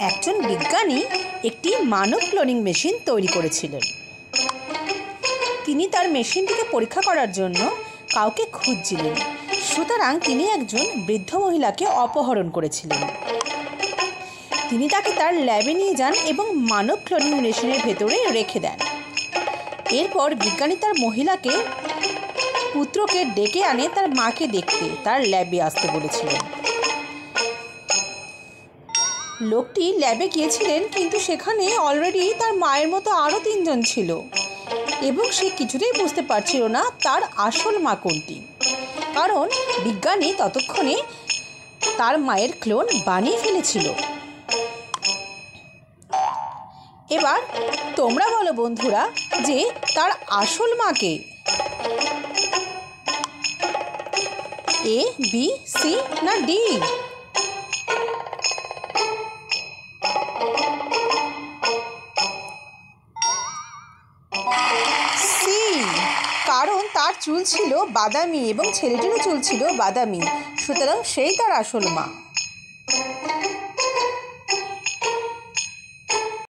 একজন বিজ্ঞানী একটি মানব ক্লোনিং মেশিন তৈরি করেছিলেন। তিনি তার মেশিনটিকে পরীক্ষা করার জন্য কাউকে খুঁজছিলেন। সুতরাং তিনি একজন বৃদ্ধ মহিলাকে অপহরণ করেছিলেন। তিনি তাকে তার ল্যাবে নিয়ে যান এবং মানব ক্লোনিং মেশিনের ভেতরে রেখে দেন। এরপর বিজ্ঞানী তার পুত্রকে ডেকে আনে তার মাকে দেখতে তার ল্যাবে আসতে বলেছিলেন। লোকটি ল্যাবে গিয়েছিলেন, কিন্তু সেখানে অলরেডি তার মায়ের মতো আরও 3 জন ছিল এবং সে কিছুতেই বুঝতে পারছিল না তার আসল মা কোনটি, কারণ বিজ্ঞানী ততক্ষণে তার মায়ের ক্লোন বানিয়ে ফেলেছিল। এবার তোমরা বলো বন্ধুরা যে তার আসল মাকে? এ, বি, সি না ডি? সি, কারণ তার চুল ছিল বাদামি এবং ছেলেটিরও চুল ছিল বাদামি, সুতরাং সেই তার আসল মা।